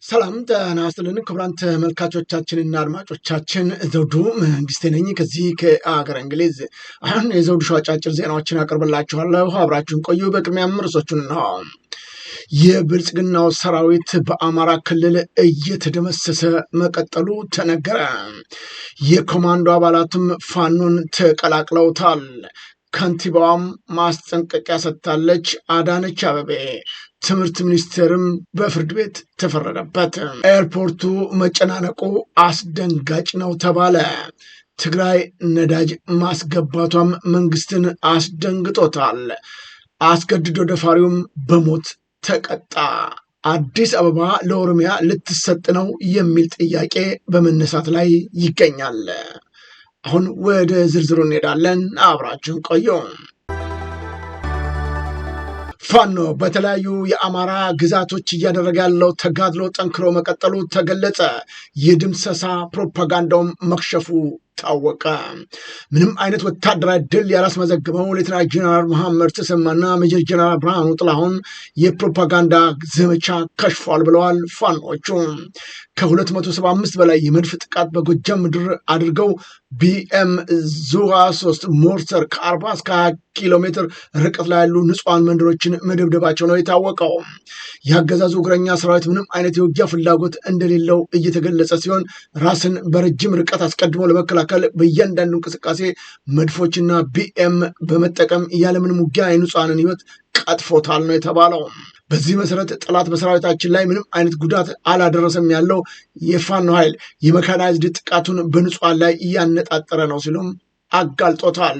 ሰላም ጤና ይስጥልን ክቡራን ተመልካቾቻችንና አድማጮቻችን ዘውዱ መንግስቴ ነኝ ከዚህ ከአገረ እንግሊዝ። አሁን የዘውዱ ሾው አጫጭር ዜናዎችን አቀርብላችኋለሁ፣ አብራችሁን ቆዩ። በቅድሚያም ርዕሶቹን ነው። የብልጽግናው ሰራዊት በአማራ ክልል እየተደመሰሰ መቀጠሉ ተነገረ። የኮማንዶ አባላትም ፋኖን ተቀላቅለውታል። ከንቲባዋም ማስጠንቀቂያ ሰጥታለች። አዳነች አቤቤ ትምህርት ሚኒስቴርም በፍርድ ቤት ተፈረደበት። ኤርፖርቱ መጨናነቁ አስደንጋጭ ነው ተባለ። ትግራይ ነዳጅ ማስገባቷም መንግስትን አስደንግጦታል። አስገድዶ ደፋሪውም በሞት ተቀጣ። አዲስ አበባ ለኦሮሚያ ልትሰጥ ነው የሚል ጥያቄ በመነሳት ላይ ይገኛል። አሁን ወደ ዝርዝሩ እንሄዳለን። አብራችሁን ቆዩ። ፋኖ በተለያዩ የአማራ ግዛቶች እያደረገ ያለው ተጋድሎ ጠንክሮ መቀጠሉ ተገለጸ። የድምሰሳ ፕሮፓጋንዳውም መክሸፉ ታወቀ። ምንም አይነት ወታደራዊ ድል ያላስመዘግበው ሌተና ጀነራል መሐመድ ተሰማና ሜጀር ጀነራል ብርሃኑ ጥላሁን የፕሮፓጋንዳ ዘመቻ ከሽፏል ብለዋል። ፋኖቹ ከ275 በላይ የመድፍ ጥቃት በጎጃም ምድር አድርገው ቢኤም ዙ 23 ሞርተር ከ40 እስከ 20 ኪሎ ሜትር ርቀት ላይ ያሉ ንጹሐን መንደሮችን መደብደባቸው ነው የታወቀው። የአገዛዙ እግረኛ ሰራዊት ምንም አይነት የውጊያ ፍላጎት እንደሌለው እየተገለጸ ሲሆን ራስን በረጅም ርቀት አስቀድሞ ለመከላከል በእያንዳንዱ እንቅስቃሴ መድፎችና ቢኤም በመጠቀም ያለምንም ውጊያ የንጹሐንን ህይወት ቀጥፎታል ነው የተባለው። በዚህ መሰረት ጠላት በሰራዊታችን ላይ ምንም አይነት ጉዳት አላደረሰም ያለው የፋኖ ኃይል የመካናይዝድ ጥቃቱን በንጹሐን ላይ እያነጣጠረ ነው ሲሉም አጋልጦታል።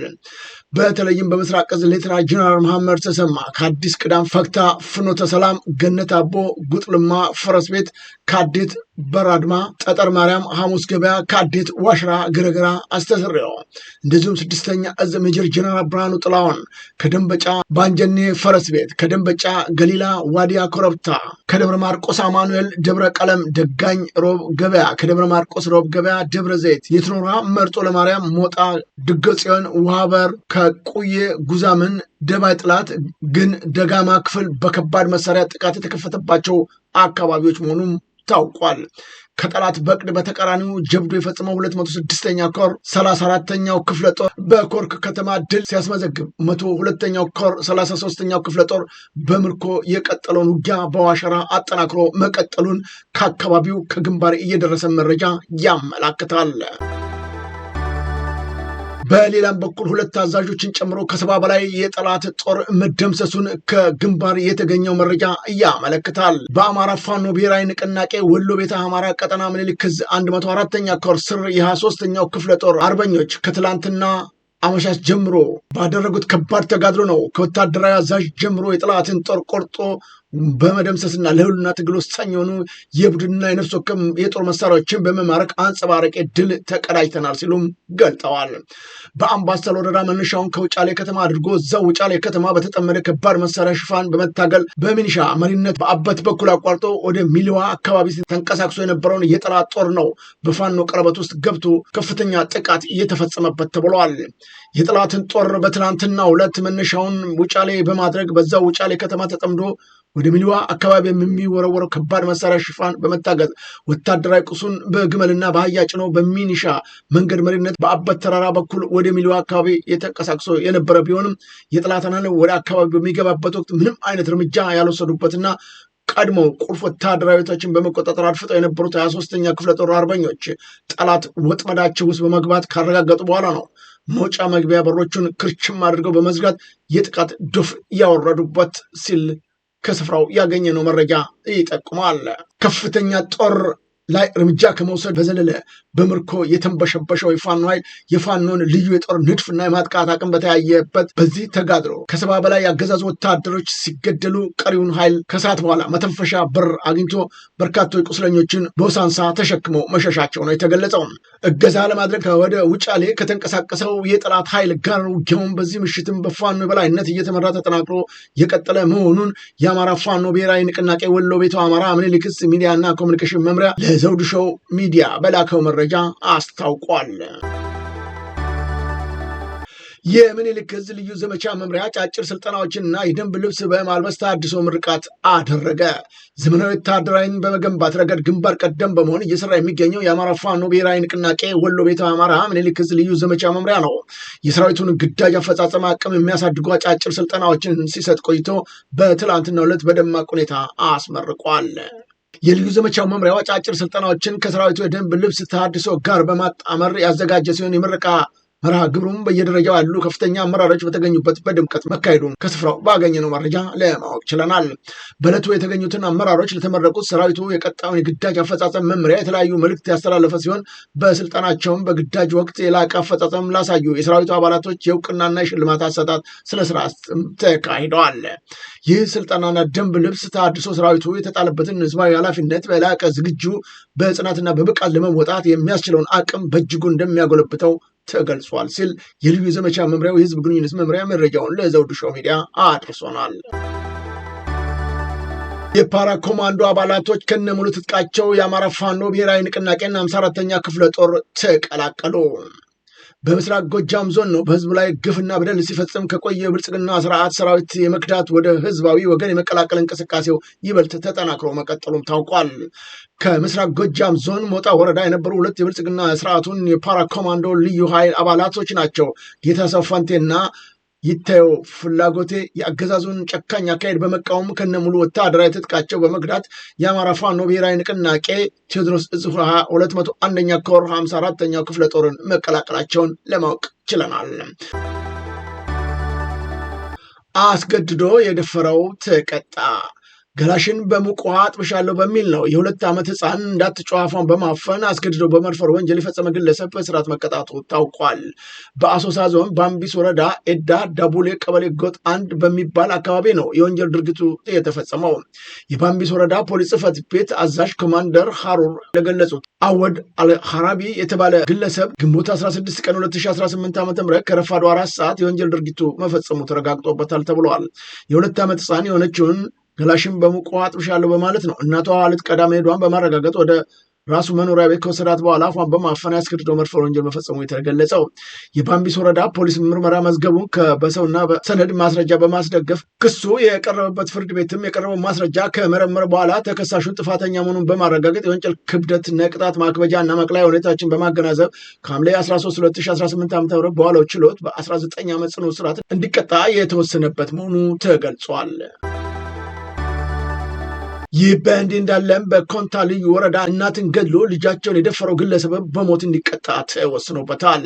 በተለይም በምስራቅ እዝ ሌተና ጀነራል መሐመድ ተሰማ ከአዲስ ቅዳም ፈክታ፣ ፍኖተ ሰላም፣ ገነት አቦ፣ ጉጥልማ፣ ፈረስ ቤት፣ ካዴት በራድማ፣ ጠጠር ማርያም፣ ሐሙስ ገበያ፣ ካዴት ዋሽራ፣ ገረገራ አስተስሬው እንደዚሁም 6ኛ እዝ ሜጀር ጀነራል ብርሃኑ ጥላሁን ከደንበጫ ባንጀኔ ፈረስ ቤት፣ ከደንበጫ ገሊላ ዋዲያ ኮረብታ፣ ከደብረ ማርቆስ አማኑኤል ደብረ ቀለም ደጋኝ ሮብ ገበያ፣ ከደብረ ማርቆስ ሮብ ገበያ ደብረ ዘይት የትኖራ መርጦ ለማርያም ሞጣ ድገጽዮን ውሃበር ከቁዬ ጉዛምን ደባይ ጥላት ግን ደጋማ ክፍል በከባድ መሳሪያ ጥቃት የተከፈተባቸው አካባቢዎች መሆኑም ታውቋል። ከጠላት በቅድ በተቃራኒው ጀብዶ የፈጸመው 206ኛ ኮር 34ኛው ክፍለ ጦር በኮርክ ከተማ ድል ሲያስመዘግብ 102ኛው ኮር 33ኛው ክፍለ ጦር በምርኮ የቀጠለውን ውጊያ በዋሸራ አጠናክሮ መቀጠሉን ከአካባቢው ከግንባር እየደረሰ መረጃ ያመላክታል። በሌላም በኩል 2 አዛዦችን ጨምሮ ከ70 በላይ የጠላት ጦር መደምሰሱን ከግንባር የተገኘው መረጃ ያመለክታል። በአማራ ፋኖ ብሔራዊ ንቅናቄ ወሎ ቤተ አማራ ቀጠና ምኒልክ ዕዝ 104ኛ ኮር ስር የ23ኛው ክፍለ ጦር አርበኞች ከትላንትና አመሻሽ ጀምሮ ባደረጉት ከባድ ተጋድሎ ነው ከወታደራዊ አዛዥ ጀምሮ የጠላትን ጦር ቆርጦ በመደምሰስና ለሁሉና ትግል ወሳኝ የሆኑ የቡድንና የነፍስ ወከፍ የጦር መሳሪያዎችን በመማረክ አንጸባራቂ ድል ተቀዳጅተናል ሲሉም ገልጠዋል። በአምባሰል ወረዳ መነሻውን ከውጫሌ ከተማ አድርጎ እዛው ውጫሌ ከተማ በተጠመደ ከባድ መሳሪያ ሽፋን በመታገል በሚኒሻ መሪነት በአበት በኩል አቋርጦ ወደ ሚሊዋ አካባቢ ተንቀሳቅሶ የነበረውን የጠላት ጦር ነው በፋኖ ቀለበት ውስጥ ገብቶ ከፍተኛ ጥቃት እየተፈጸመበት ተብሏል። የጠላትን ጦር በትናንትናው ዕለት መነሻውን ውጫሌ በማድረግ በዛው ውጫሌ ከተማ ተጠምዶ ወደ ሚሊዋ አካባቢ የሚወረወረው ከባድ መሳሪያ ሽፋን በመታገዝ ወታደራዊ ቁሱን በግመልና በአህያ ጭኖ በሚኒሻ መንገድ መሪነት በአበት ተራራ በኩል ወደ ሚሊዋ አካባቢ የተንቀሳቅሶ የነበረ ቢሆንም የጠላትን ወደ አካባቢ በሚገባበት ወቅት ምንም አይነት እርምጃ ያልወሰዱበትና ቀድሞ ቁልፍ ወታደራዊቶችን በመቆጣጠር አድፍጠው የነበሩት 23ኛ ክፍለ ጦር አርበኞች ጠላት ወጥመዳቸው ውስጥ በመግባት ካረጋገጡ በኋላ ነው መውጫ መግቢያ በሮቹን ክርችም አድርገው በመዝጋት የጥቃት ዶፍ ያወረዱበት ሲል ከስፍራው ያገኘነው መረጃ ይጠቁማል። ከፍተኛ ጦር ላይ እርምጃ ከመውሰድ በዘለለ በምርኮ የተንበሸበሸው የፋኖ ኃይል የፋኖን ልዩ የጦር ንድፍና የማጥቃት አቅም በተያየበት በዚህ ተጋድሎ ከ70 በላይ ያገዛዙ ወታደሮች ሲገደሉ ቀሪውን ኃይል ከሰዓት በኋላ መተንፈሻ በር አግኝቶ በርካቶች ቁስለኞችን በውሳንሳ ተሸክመው መሸሻቸው ነው የተገለጸው። እገዛ ለማድረግ ወደ ውጫሌ ከተንቀሳቀሰው የጠላት ኃይል ጋር ውጊያውን በዚህ ምሽትም በፋኖ የበላይነት እየተመራ ተጠናክሮ የቀጠለ መሆኑን የአማራ ፋኖ ብሔራዊ ንቅናቄ ወሎ ቤቱ አማራ ምኒልክ ዕዝ ሚዲያና ኮሚኒኬሽን መምሪያ ለዘውዱ ሾው ሚዲያ በላከው መረጃ አስታውቋል። የምኒልክ ዕዝ ልዩ ዘመቻ መምሪያ አጫጭር ስልጠናዎችንና የደንብ ልብስ በማልበስ ታድሶ ምርቃት አደረገ። ዘመናዊ ወታደራዊን በመገንባት ረገድ ግንባር ቀደም በመሆን እየሰራ የሚገኘው የአማራ ፋኖ ብሔራዊ ንቅናቄ ወሎ ቤተ አማራ ምኒልክ ዕዝ ልዩ ዘመቻ መምሪያ ነው። የሰራዊቱን ግዳጅ አፈጻጸም አቅም የሚያሳድጉ አጫጭር ስልጠናዎችን ሲሰጥ ቆይቶ በትላንትናው ዕለት በደማቅ ሁኔታ አስመርቋል። የልዩ ዘመቻው መምሪያው አጫጭር ስልጠናዎችን ከሰራዊቱ የደንብ ልብስ ተሃድሶ ጋር በማጣመር ያዘጋጀ ሲሆን የምረቃ መርሃ ግብሩም በየደረጃው ያሉ ከፍተኛ አመራሮች በተገኙበት በድምቀት መካሄዱን ከስፍራው ባገኘነው መረጃ ለማወቅ ችለናል። በዕለቱ የተገኙትን አመራሮች ለተመረቁት ሰራዊቱ የቀጣዩን የግዳጅ አፈጻጸም መምሪያ የተለያዩ መልእክት ያስተላለፈ ሲሆን በስልጠናቸውም በግዳጅ ወቅት የላቀ አፈጻጸም ላሳዩ የሰራዊቱ አባላቶች የእውቅናና የሽልማት አሰጣጥ ስነስርዓት ተካሂደዋል። ይህ ስልጠናና ደንብ ልብስ ተሃድሶ ሰራዊቱ የተጣለበትን ህዝባዊ ኃላፊነት በላቀ ዝግጁ በጽናትና በብቃት ለመወጣት የሚያስችለውን አቅም በእጅጉ እንደሚያጎለብተው ተገልጿል ሲል የልዩ ዘመቻ መምሪያው የህዝብ ግንኙነት መምሪያ መረጃውን ለዘውዱ ሾው ሚዲያ አድርሶናል። የፓራ ኮማንዶ አባላቶች ከነሙሉ ትጥቃቸው የአማራ ፋኖ ብሔራዊ ንቅናቄና 54ኛ ክፍለ ጦር ተቀላቀሉ። በምስራቅ ጎጃም ዞን ነው በህዝቡ ላይ ግፍና በደል ሲፈጽም ከቆየ ብልጽግና ስርዓት ሰራዊት የመክዳት ወደ ህዝባዊ ወገን የመቀላቀል እንቅስቃሴው ይበልጥ ተጠናክሮ መቀጠሉም ታውቋል። ከምስራቅ ጎጃም ዞን ሞጣ ወረዳ የነበሩ ሁለት የብልጽግና ስርዓቱን የፓራ ኮማንዶ ልዩ ኃይል አባላቶች ናቸው። ጌታሰው ፋንቴና ይታየው ፍላጎቴ የአገዛዙን ጨካኝ አካሄድ በመቃወም ከነሙሉ ወታደራዊ ትጥቃቸው በመክዳት የአማራ ፋኖ ብሔራዊ ንቅናቄ ቴዎድሮስ ዕዝ 201ኛ ኮር 54ኛው ክፍለ ጦርን መቀላቀላቸውን ለማወቅ ችለናል። አስገድዶ የደፈረው ተቀጣ። ገላሽን በሙቅ ውሃ አጥብሻለሁ በሚል ነው የ2 ዓመት ህፃን እንዳትጮህ አፏን በማፈን አስገድዶ በመድፈር ወንጀል የፈጸመ ግለሰብ በእስራት መቀጣቱ ታውቋል። በአሶሳ ዞን ባምቢስ ወረዳ ኤዳ ዳቡሌ ቀበሌ ጎጥ 1 በሚባል አካባቢ ነው የወንጀል ድርጊቱ የተፈጸመው። የባምቢስ ወረዳ ፖሊስ ጽሕፈት ቤት አዛዥ ኮማንደር ሀሩር ለገለጹት አወድ አልሐራቢ የተባለ ግለሰብ ግንቦት 16 ቀን 2018 ዓ.ም ከረፋዱ 4 ሰዓት የወንጀል ድርጊቱ መፈጸሙ ተረጋግጦበታል ተብሏል። የ2 ዓመት ህፃን የሆነችውን ገላሽን በሙቅ ውሃ አጥብሻለሁ በማለት ነው እናቷ ልትቀዳ መሄዷን በማረጋገጥ ወደ ራሱ መኖሪያ ቤት ከወሰዳት በኋላ አፏን በማፈን አስገድዶ መድፈር ወንጀል መፈጸሙ የተገለጸው የባምቢስ ወረዳ ፖሊስ ምርመራ መዝገቡ በሰውና በሰነድ ማስረጃ በማስደገፍ ክሱ የቀረበበት ፍርድ ቤትም የቀረበው ማስረጃ ከመረመረ በኋላ ተከሳሹን ጥፋተኛ መሆኑን በማረጋገጥ የወንጀል ክብደት ነቅጣት ማክበጃ እና መቅለያ ሁኔታዎችን በማገናዘብ ከሐምሌ 13 2018 ዓ.ም በዋለው ችሎት በ19 ዓመት ጽኑ እስራት እንዲቀጣ የተወሰነበት መሆኑ ተገልጿል። ይህ በእንዲህ እንዳለም በኮንታ ልዩ ወረዳ እናትን ገድሎ ልጃቸውን የደፈረው ግለሰብ በሞት እንዲቀጣ ተወስኖበታል።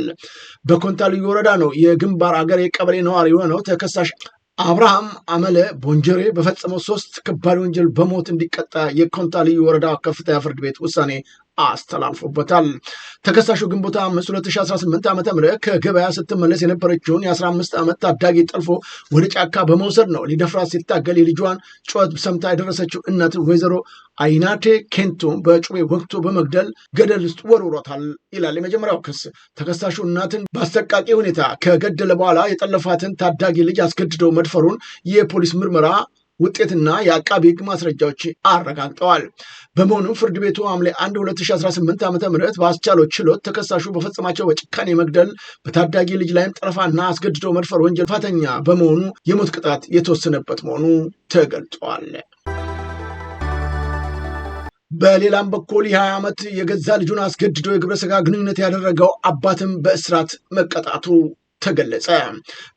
በኮንታ ልዩ ወረዳ ነው የግንባር አገር የቀበሌ ነዋሪ የሆነው ተከሳሽ አብርሃም አመለ ቦንጀሬ በፈጸመው 3 ከባድ ወንጀል በሞት እንዲቀጣ የኮንታ ልዩ ወረዳ ከፍተኛ ፍርድ ቤት ውሳኔ አስተላልፎበታል። ተከሳሹ ግንቦት 5 2018 ዓ.ም ከገበያ ስትመለስ የነበረችውን የ15 ዓመት ታዳጊ ጠልፎ ወደ ጫካ በመውሰድ ነው ሊደፍራት ሲታገል የልጇን ጩኸት ሰምታ የደረሰችው እናት ወይዘሮ አይናቴ ኬንቶ በጩቤ ወግቶ በመግደል ገደል ውስጥ ወርውሮታል ይላል የመጀመሪያው ክስ። ተከሳሹ እናትን በአሰቃቂ ሁኔታ ከገደለ በኋላ የጠለፋትን ታዳጊ ልጅ አስገድደው መድፈሩን የፖሊስ ምርመራ ውጤትና የአቃቢ ሕግ ማስረጃዎች አረጋግጠዋል። በመሆኑም ፍርድ ቤቱ ሐምሌ 1 2018 ዓ.ም በአስቻለው ችሎት ተከሳሹ በፈጸማቸው በጭካኔ መግደል በታዳጊ ልጅ ላይም ጠለፋና አስገድዶ መድፈር ወንጀል ጥፋተኛ በመሆኑ የሞት ቅጣት የተወሰነበት መሆኑ ተገልጿል። በሌላም በኩል የ20 ዓመት የገዛ ልጁን አስገድዶ የግብረ ሥጋ ግንኙነት ያደረገው አባትም በእስራት መቀጣቱ ተገለጸ።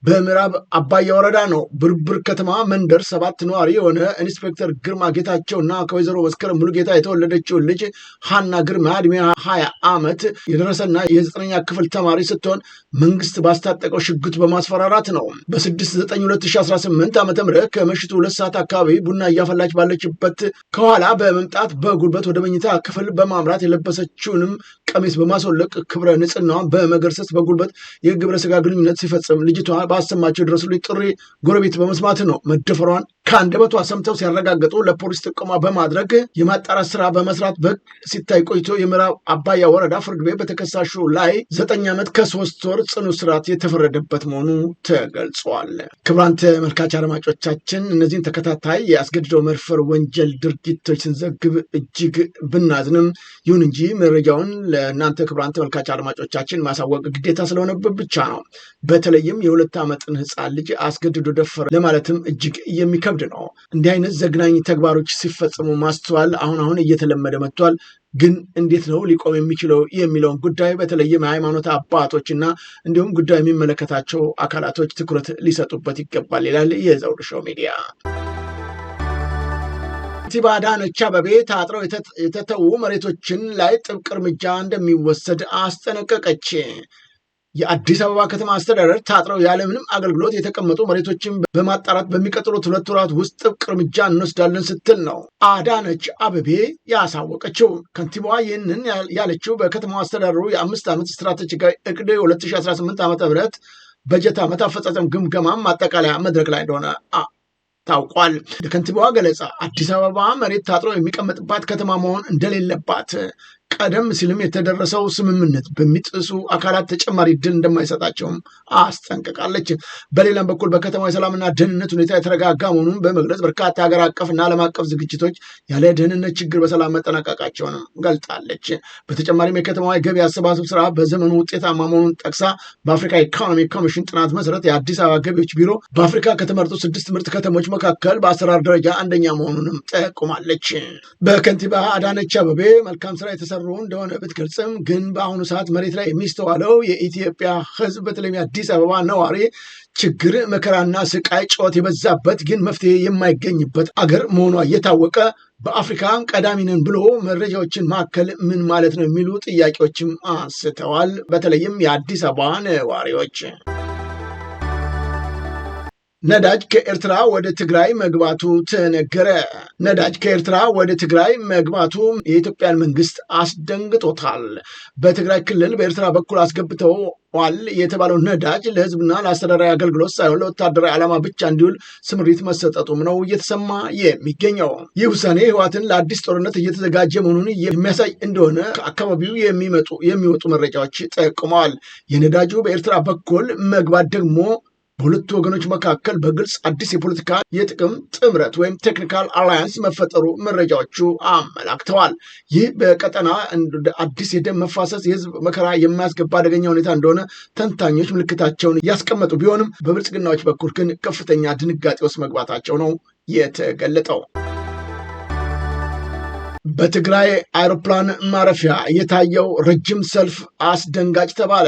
በምዕራብ አባያ ወረዳ ነው ብርብር ከተማ መንደር 7 ነዋሪ የሆነ ኢንስፔክተር ግርማ ጌታቸውና ከወይዘሮ መስከረም ሙሉጌታ የተወለደችውን ልጅ ሀና ግርማ እድሜ 20 ዓመት የደረሰና የ9ኛ ክፍል ተማሪ ስትሆን መንግስት ባስታጠቀው ሽጉጥ በማስፈራራት ነው በ6/9/2018 ዓ.ም ከምሽቱ 2 ሰዓት አካባቢ ቡና እያፈላች ባለችበት ከኋላ በመምጣት በጉልበት ወደ መኝታ ክፍል በማምራት የለበሰችውንም ቀሚስ በማስወለቅ ክብረ ንጽህናዋን በመገርሰስ በጉልበት የግብረ ስጋ ግንኙነት ሲፈጽም ልጅቷ ባሰማቸው ድረሱልኝ ጥሪ ጎረቤት በመስማት ነው መደፈሯን ከአንደበቷ ሰምተው ሲያረጋግጡ ለፖሊስ ጥቆማ በማድረግ የማጣራት ስራ በመስራት በሕግ ሲታይ ቆይቶ የምዕራብ አባያ ወረዳ ፍርድ ቤት በተከሳሹ ላይ 9 ዓመት ከ3 ወር ጽኑ እስራት የተፈረደበት መሆኑ ተገልጿል። ክቡራን ተመልካች አድማጮቻችን እነዚህን ተከታታይ የአስገድዶ መድፈር ወንጀል ድርጊቶች ስንዘግብ እጅግ ብናዝንም ይሁን እንጂ መረጃውን ለእናንተ ክቡራን ተመልካች አድማጮቻችን ማሳወቅ ግዴታ ስለሆነብን ብቻ ነው። በተለይም የ2 ዓመትን ህፃን ልጅ አስገድዶ ደፈረ ለማለትም እጅግ የሚከብድ ነው። እንዲህ አይነት ዘግናኝ ተግባሮች ሲፈጽሙ ማስተዋል አሁን እየተለመደ መጥቷል። ግን እንዴት ነው ሊቆም የሚችለው የሚለውን ጉዳይ በተለይም የሃይማኖት አባቶችና እንዲሁም ጉዳዩ የሚመለከታቸው አካላቶች ትኩረት ሊሰጡበት ይገባል ይላል የዘውዱ ሾው ሚዲያ። ከንቲባ አዳነች አቤቤ ታጥረው የተተዉ መሬቶችን ላይ ጥብቅ እርምጃ እንደሚወሰድ አስጠነቀቀች። የአዲስ አበባ ከተማ አስተዳደር ታጥረው ያለምንም አገልግሎት የተቀመጡ መሬቶችን በማጣራት በሚቀጥሉት 2 ወራት ውስጥ ጥብቅ እርምጃ እንወስዳለን ስትል ነው አዳነች አቤቤ ያሳወቀችው። ከንቲባዋ ይህንን ያለችው በከተማው አስተዳደሩ የ5 ዓመት ስትራቴጂካዊ እቅድ 2018 ዓ.ም በጀት ዓመት አፈጻጸም ግምገማም ማጠቃለያ መድረክ ላይ እንደሆነ ታውቋል። ለከንቲባዋ ገለጻ አዲስ አበባ መሬት ታጥሮ የሚቀመጥባት ከተማ መሆን እንደሌለባት ቀደም ሲልም የተደረሰው ስምምነት በሚጥሱ አካላት ተጨማሪ ድል እንደማይሰጣቸውም አስጠንቅቃለች። በሌላም በኩል በከተማ የሰላምና ደህንነት ሁኔታ የተረጋጋ መሆኑን በመግለጽ በርካታ ሀገር አቀፍና ዓለም አቀፍ ዝግጅቶች ያለ ደህንነት ችግር በሰላም መጠናቀቃቸውንም ገልጣለች። በተጨማሪም የከተማ የገቢ አሰባሰብ ስራ በዘመኑ ውጤታማ መሆኑን ጠቅሳ በአፍሪካ ኢኮኖሚ ኮሚሽን ጥናት መሰረት የአዲስ አበባ ገቢዎች ቢሮ በአፍሪካ ከተመረጡ 6 ምርጥ ከተሞች መካከል በአሰራር ደረጃ አንደኛ መሆኑንም ጠቁማለች። በከንቲባ አዳነች አቤቤ መልካም ስራ የተሰሩ እንደሆነ ብትገልጽም ግን በአሁኑ ሰዓት መሬት ላይ የሚስተዋለው የኢትዮጵያ ሕዝብ በተለይም አዲስ አበባ ነዋሪ ችግር፣ መከራና ስቃይ፣ ጩኸት የበዛበት ግን መፍትሄ የማይገኝበት አገር መሆኗ እየታወቀ በአፍሪካ ቀዳሚ ነን ብሎ መረጃዎችን ማከል ምን ማለት ነው የሚሉ ጥያቄዎችም አንስተዋል። በተለይም የአዲስ አበባ ነዋሪዎች ነዳጅ ከኤርትራ ወደ ትግራይ መግባቱ ተነገረ። ነዳጅ ከኤርትራ ወደ ትግራይ መግባቱ የኢትዮጵያን መንግስት አስደንግጦታል። በትግራይ ክልል በኤርትራ በኩል አስገብተዋል የተባለው ነዳጅ ለህዝብና ለአስተዳደራዊ አገልግሎት ሳይሆን ለወታደራዊ ዓላማ ብቻ እንዲውል ስምሪት መሰጠቱም ነው እየተሰማ የሚገኘው። ይህ ውሳኔ ህወሓትን ለአዲስ ጦርነት እየተዘጋጀ መሆኑን የሚያሳይ እንደሆነ ከአካባቢው የሚወጡ መረጃዎች ጠቁመዋል። የነዳጁ በኤርትራ በኩል መግባት ደግሞ በሁለቱ ወገኖች መካከል በግልጽ አዲስ የፖለቲካ የጥቅም ጥምረት ወይም ቴክኒካል አላያንስ መፈጠሩ መረጃዎቹ አመላክተዋል። ይህ በቀጠና አዲስ የደም መፋሰስ፣ የህዝብ መከራ የማያስገባ አደገኛ ሁኔታ እንደሆነ ተንታኞች ምልክታቸውን ያስቀመጡ ቢሆንም በብልጽግናዎች በኩል ግን ከፍተኛ ድንጋጤ ውስጥ መግባታቸው ነው የተገለጠው። በትግራይ አውሮፕላን ማረፊያ የታየው ረጅም ሰልፍ አስደንጋጭ ተባለ።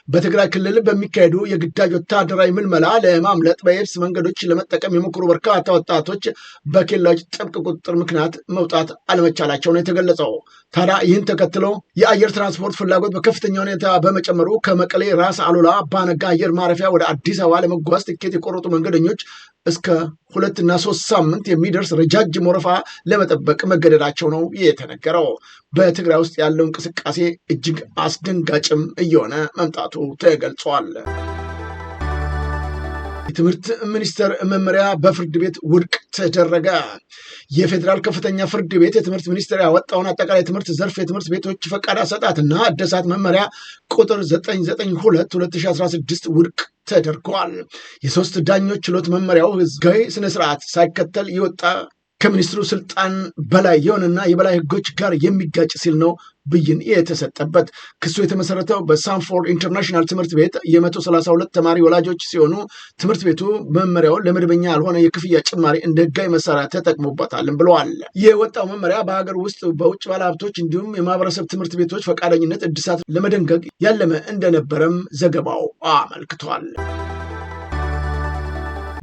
በትግራይ ክልል በሚካሄዱ የግዳጅ ወታደራዊ ምልመላ ለማምለጥ በየብስ መንገዶች ለመጠቀም የሞከሩ በርካታ ወጣቶች በኬላዎች ጥብቅ ቁጥጥር ምክንያት መውጣት አለመቻላቸው ነው የተገለጸው። ታዲያ ይህን ተከትሎ የአየር ትራንስፖርት ፍላጎት በከፍተኛ ሁኔታ በመጨመሩ ከመቀሌ ራስ አሉላ አባነጋ አየር ማረፊያ ወደ አዲስ አበባ ለመጓዝ ትኬት የቆረጡ መንገደኞች እስከ 2 እና 3 ሳምንት የሚደርስ ረጃጅም ወረፋ ለመጠበቅ መገደዳቸው ነው የተነገረው። በትግራይ ውስጥ ያለው እንቅስቃሴ እጅግ አስደንጋጭም እየሆነ መምጣቱ ተገልጿል። የትምህርት ሚኒስቴር መመሪያ በፍርድ ቤት ውድቅ ተደረገ። የፌዴራል ከፍተኛ ፍርድ ቤት የትምህርት ሚኒስቴር ያወጣውን አጠቃላይ ትምህርት ዘርፍ የትምህርት ቤቶች ፈቃድ አሰጣጥና እደሳት መመሪያ ቁጥር 992/2016 ውድቅ ተደርገዋል። የ3 ዳኞች ችሎት መመሪያው ህጋዊ ስነስርዓት ሳይከተል የወጣ ከሚኒስትሩ ስልጣን በላይ የሆነና የበላይ ህጎች ጋር የሚጋጭ ሲል ነው ብይን የተሰጠበት። ክሱ የተመሰረተው በሳንፎርድ ኢንተርናሽናል ትምህርት ቤት የ132 ተማሪ ወላጆች ሲሆኑ ትምህርት ቤቱ መመሪያውን ለመደበኛ ያልሆነ የክፍያ ጭማሪ እንደ ህጋዊ መሳሪያ ተጠቅሞበታልም ብለዋል። የወጣው መመሪያ በሀገር ውስጥ በውጭ ባለሀብቶች እንዲሁም የማህበረሰብ ትምህርት ቤቶች ፈቃደኝነት እድሳት ለመደንገግ ያለመ እንደነበረም ዘገባው አመልክቷል።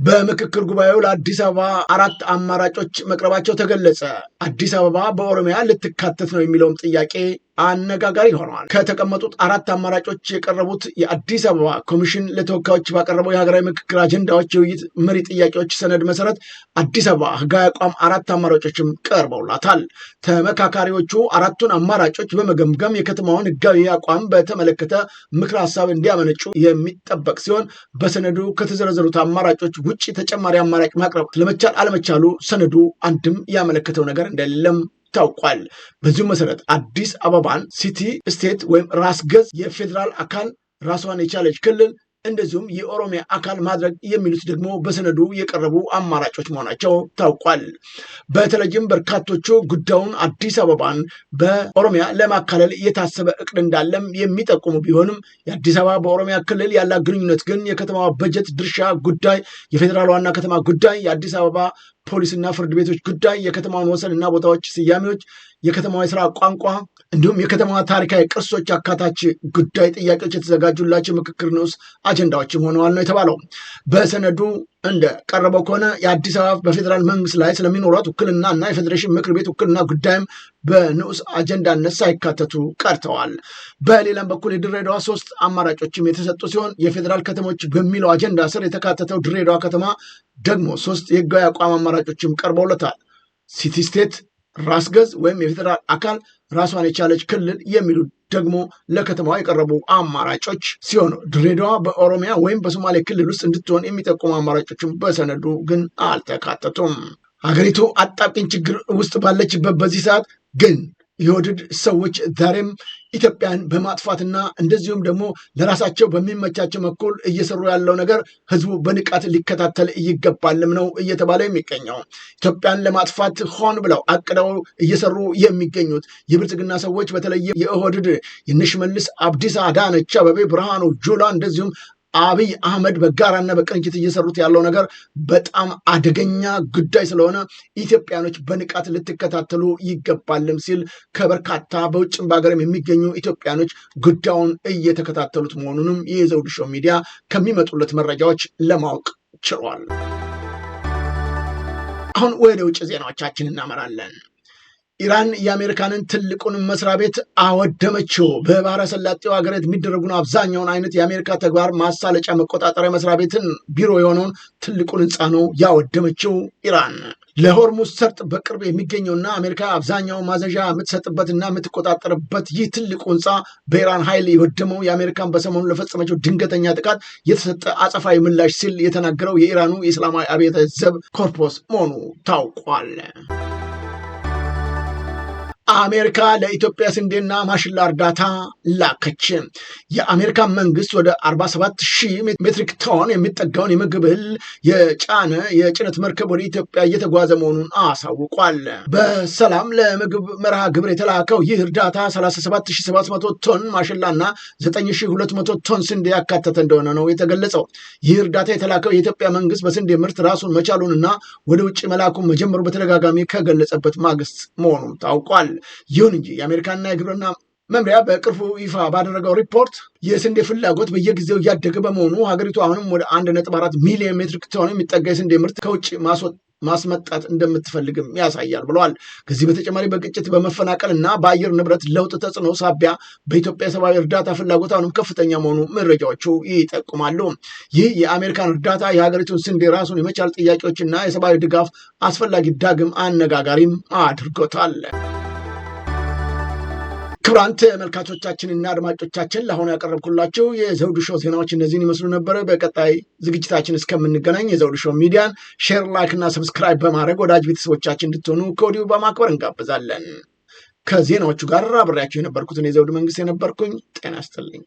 በምክክር ጉባኤው ለአዲስ አበባ 4 አማራጮች መቅረባቸው ተገለጸ። አዲስ አበባ በኦሮሚያ ልትካተት ነው የሚለውም ጥያቄ አነጋጋሪ ሆነዋል። ከተቀመጡት 4 አማራጮች የቀረቡት የአዲስ አበባ ኮሚሽን ለተወካዮች ባቀረበው የሀገራዊ ምክክር አጀንዳዎች የውይይት መሪ ጥያቄዎች ሰነድ መሰረት አዲስ አበባ ህጋዊ አቋም 4 አማራጮችም ቀርበውላታል። ተመካካሪዎቹ 4ቱን አማራጮች በመገምገም የከተማውን ህጋዊ አቋም በተመለከተ ምክር ሀሳብ እንዲያመነጩ የሚጠበቅ ሲሆን በሰነዱ ከተዘረዘሩት አማራጮች ውጭ ተጨማሪ አማራጭ ማቅረብ ለመቻል አለመቻሉ ሰነዱ አንድም ያመለከተው ነገር እንደሌለም ታውቋል። በዚሁ መሰረት አዲስ አበባን ሲቲ ስቴት ወይም ራስ ገዝ የፌዴራል አካል ራሷን የቻለች ክልል እንደዚሁም የኦሮሚያ አካል ማድረግ የሚሉት ደግሞ በሰነዱ የቀረቡ አማራጮች መሆናቸው ታውቋል። በተለይም በርካቶቹ ጉዳዩን አዲስ አበባን በኦሮሚያ ለማካለል የታሰበ እቅድ እንዳለም የሚጠቁሙ ቢሆንም የአዲስ አበባ በኦሮሚያ ክልል ያላት ግንኙነት ግን የከተማ በጀት ድርሻ ጉዳይ፣ የፌዴራል ዋና ከተማ ጉዳይ፣ የአዲስ አበባ ፖሊስና ፍርድ ቤቶች ጉዳይ፣ የከተማውን ወሰንና ቦታዎች ስያሜዎች፣ የከተማዋ የስራ ቋንቋ እንዲሁም የከተማዋ ታሪካዊ ቅርሶች አካታች ጉዳይ ጥያቄዎች የተዘጋጁላቸው ምክክር ንዑስ አጀንዳዎችም ሆነዋል ነው የተባለው። በሰነዱ እንደ ቀረበው ከሆነ የአዲስ አበባ በፌዴራል መንግስት ላይ ስለሚኖራት ውክልና እና የፌዴሬሽን ምክር ቤት ውክልና ጉዳይም በንዑስ አጀንዳነት ሳይካተቱ ቀርተዋል። በሌላም በኩል የድሬዳዋ 3 አማራጮችም የተሰጡ ሲሆን የፌዴራል ከተሞች በሚለው አጀንዳ ስር የተካተተው ድሬዳዋ ከተማ ደግሞ 3 የህጋዊ አቋም አማራጮችም ቀርበውለታል። ሲቲ ስቴት፣ ራስ ገዝ ወይም የፌዴራል አካል፣ ራሷን የቻለች ክልል የሚሉ ደግሞ ለከተማዋ የቀረቡ አማራጮች ሲሆኑ ድሬዳዋ በኦሮሚያ ወይም በሶማሌ ክልል ውስጥ እንድትሆን የሚጠቁሙ አማራጮችም በሰነዱ ግን አልተካተቱም። ሀገሪቱ አጣብቂኝ ችግር ውስጥ ባለችበት በዚህ ሰዓት ግን የወድድ ሰዎች ዛሬም ኢትዮጵያን በማጥፋትና እንደዚሁም ደግሞ ለራሳቸው በሚመቻቸው በኩል እየሰሩ ያለው ነገር ህዝቡ በንቃት ሊከታተል ይገባልም ነው እየተባለ የሚገኘው። ኢትዮጵያን ለማጥፋት ሆን ብለው አቅደው እየሰሩ የሚገኙት የብልጽግና ሰዎች በተለይ የኦህዴድ የሽመልስ አብዲሳ፣ አዳነች አቤቤ፣ ብርሃኑ ጁላ እንደዚሁም አብይ አህመድ በጋራና በቅንጅት እየሰሩት ያለው ነገር በጣም አደገኛ ጉዳይ ስለሆነ ኢትዮጵያኖች በንቃት ልትከታተሉ ይገባልም ሲል ከበርካታ በውጭም በሀገርም የሚገኙ ኢትዮጵያኖች ጉዳዩን እየተከታተሉት መሆኑንም የዘውዱ ሾው ሚዲያ ከሚመጡለት መረጃዎች ለማወቅ ችሏል። አሁን ወደ ውጭ ዜናዎቻችን እናመራለን። ኢራን የአሜሪካንን ትልቁን መስሪያ ቤት አወደመችው። በባህረ ሰላጤው ሀገራት የሚደረጉን አብዛኛውን አይነት የአሜሪካ ተግባር ማሳለጫ መቆጣጠሪያ መስሪያ ቤትን ቢሮ የሆነውን ትልቁን ህንፃ ነው ያወደመችው ኢራን። ለሆርሙዝ ሰርጥ በቅርብ የሚገኘውና አሜሪካ አብዛኛው ማዘዣ የምትሰጥበትና የምትቆጣጠርበት ይህ ትልቁ ህንፃ በኢራን ኃይል የወደመው የአሜሪካን በሰሞኑ ለፈጸመችው ድንገተኛ ጥቃት የተሰጠ አጸፋዊ ምላሽ ሲል የተናገረው የኢራኑ የእስላማዊ አብዮታዊ ዘብ ኮርፖስ መሆኑ ታውቋል። አሜሪካ ለኢትዮጵያ ስንዴና ማሽላ እርዳታ ላከች። የአሜሪካ መንግስት ወደ 47,000 ሜትሪክ ቶን የሚጠጋውን የምግብ እህል የጫነ የጭነት መርከብ ወደ ኢትዮጵያ እየተጓዘ መሆኑን አሳውቋል። በሰላም ለምግብ መርሃ ግብር የተላከው ይህ እርዳታ 37,700 ቶን ማሽላና 9,200 ቶን ስንዴ ያካተተ እንደሆነ ነው የተገለጸው። ይህ እርዳታ የተላከው የኢትዮጵያ መንግስት በስንዴ ምርት ራሱን መቻሉንና ወደ ውጭ መላኩን መጀመሩ በተደጋጋሚ ከገለጸበት ማግስት መሆኑን ታውቋል። ይሁን እንጂ የአሜሪካና የግብርና መምሪያ በቅርቡ ይፋ ባደረገው ሪፖርት የስንዴ ፍላጎት በየጊዜው እያደገ በመሆኑ ሀገሪቱ አሁንም ወደ 1.4 ሚሊዮን ሜትሪክ ቶን የሚጠጋ የስንዴ ምርት ከውጭ ማስመጣት እንደምትፈልግም ያሳያል ብለዋል። ከዚህ በተጨማሪ በግጭት በመፈናቀል እና በአየር ንብረት ለውጥ ተጽዕኖ ሳቢያ በኢትዮጵያ ሰብአዊ እርዳታ ፍላጎት አሁንም ከፍተኛ መሆኑ መረጃዎቹ ይጠቁማሉ። ይህ የአሜሪካን እርዳታ የሀገሪቱን ስንዴ ራሱን የመቻል ጥያቄዎችና የሰብአዊ ድጋፍ አስፈላጊ ዳግም አነጋጋሪም አድርጎታል። ክቡራን ተመልካቾቻችንና አድማጮቻችን ለአሁኑ ያቀረብኩላችሁ የዘውዱ ሾው ዜናዎች እነዚህን ይመስሉ ነበረ። በቀጣይ ዝግጅታችን እስከምንገናኝ የዘውዱ ሾው ሚዲያን ሼር፣ ላይክ እና ሰብስክራይብ በማድረግ ወዳጅ ቤተሰቦቻችን እንድትሆኑ ከወዲሁ በማክበር እንጋብዛለን። ከዜናዎቹ ጋር አብሬያችሁ የነበርኩትን የዘውዱ መንግስት የነበርኩኝ። ጤና ይስጥልኝ።